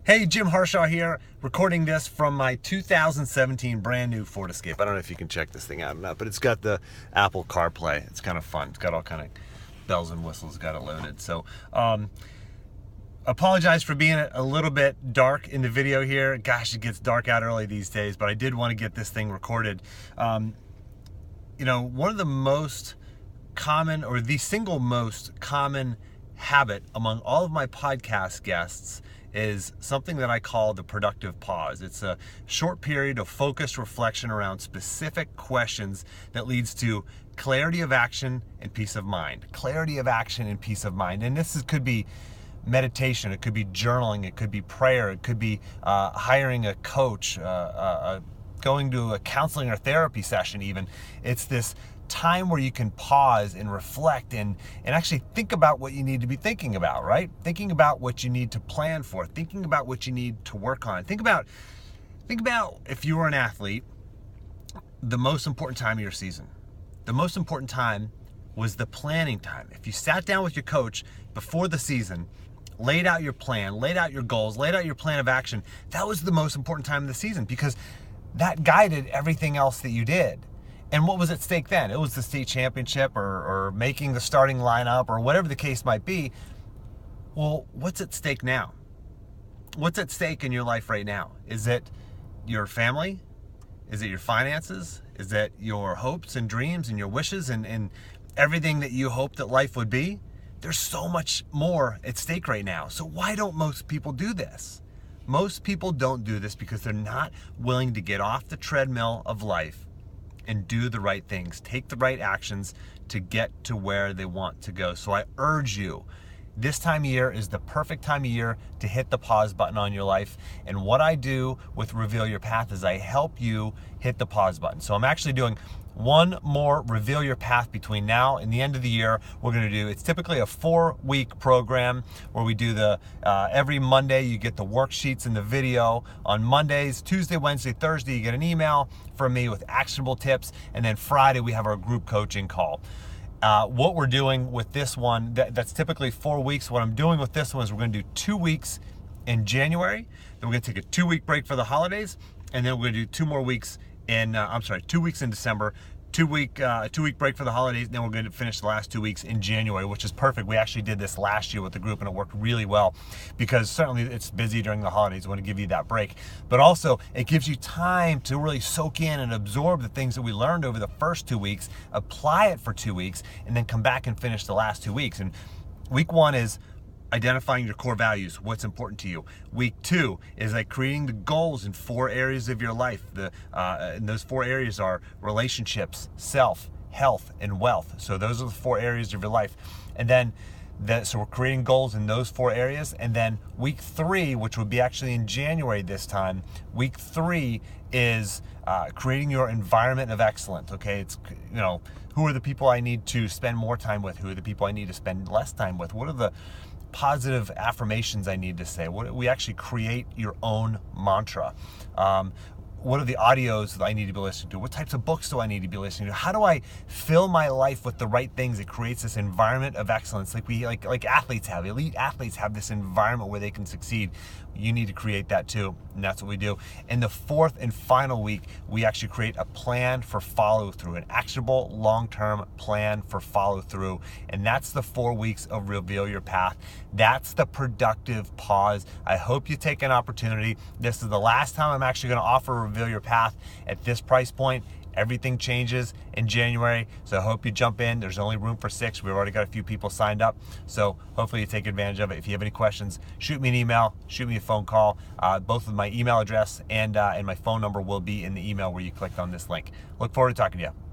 Hey, Jim Harshaw here, recording this from my 2017 brand new Ford Escape. I don't know if you can check this thing out or not, but it's got the Apple CarPlay. It's kind of fun. It's got all kind of bells and whistles, got it loaded. So, apologize for being a little bit dark in the video here. Gosh, it gets dark out early these days, but I did want to get this thing recorded. One of the most common, or the single most common habit among all of my podcast guests is something that I call the productive pause. It's a short period of focused reflection around specific questions that leads to clarity of action and peace of mind. Clarity of action and peace of mind. And could be meditation, it could be journaling, it could be prayer, it could be hiring a coach, going to a counseling or therapy session even. It's this time where you can pause and reflect and actually think about what you need to be thinking about, right? Thinking about what you need to plan for, thinking about what you need to work on. Think about if you were an athlete, the most important time of your season. The most important time was the planning time. If you sat down with your coach before the season, laid out your plan, laid out your goals, laid out your plan of action, that was the most important time of the season because that guided everything else that you did. And what was at stake then? It was the state championship or making the starting lineup or whatever the case might be. Well, what's at stake now? What's at stake in your life right now? Is it your family? Is it your finances? Is it your hopes and dreams and your wishes and everything that you hope that life would be? There's so much more at stake right now. So why don't most people do this? Most people don't do this because they're not willing to get off the treadmill of life and do the right things, take the right actions to get to where they want to go. So I urge you, this time of year is the perfect time of year to hit the pause button on your life. And what I do with Reveal Your Path is I help you hit the pause button. So I'm actually doing one more Reveal Your Path between now and the end of the year. It's typically a 4-week program where we do every Monday you get the worksheets and the video. On Mondays, Tuesday, Wednesday, Thursday, you get an email from me with actionable tips. And then Friday, we have our group coaching call. What we're doing with this one, that's typically 4 weeks. What I'm doing with this one is we're going to do 2 weeks in January. Then we're going to take a 2-week break for the holidays. And then we're going to do 2 weeks in December, 2-week break for the holidays. And then we're going to finish the last 2 weeks in January, which is perfect. We actually did this last year with the group and it worked really well because certainly it's busy during the holidays. I want to give you that break, but also it gives you time to really soak in and absorb the things that we learned over the first 2 weeks, apply it for 2 weeks, and then come back and finish the last 2 weeks. And week 1 is identifying your core values, what's important to you. Week 2 is like creating the goals in 4 areas of your life. And those 4 areas are relationships, self, health, and wealth. So those are the 4 areas of your life. And then so we're creating goals in those 4 areas. And then week 3, which would be actually in January this time, week 3 is creating your environment of excellence. Okay, it's who are the people I need to spend more time with? Who are the people I need to spend less time with? What are the positive affirmations I need to say? We actually create your own mantra. What are the audios that I need to be listening to? What types of books do I need to be listening to? How do I fill my life with the right things that creates this environment of excellence? Like athletes have, elite athletes have this environment where they can succeed. You need to create that too, and that's what we do. In the 4th and final week, we actually create a plan for follow-through, an actionable long-term plan for follow-through, and that's the 4 weeks of Reveal Your Path. That's the productive pause. I hope you take an opportunity. This is the last time I'm actually going to offer Reveal Your Path at this price point. Everything changes in January, so I hope you jump in. There's only room for 6. We've already got a few people signed up, so hopefully you take advantage of it. If you have any questions, shoot me an email, shoot me a phone call. Both of my email address and my phone number will be in the email where you clicked on this link. Look forward to talking to you.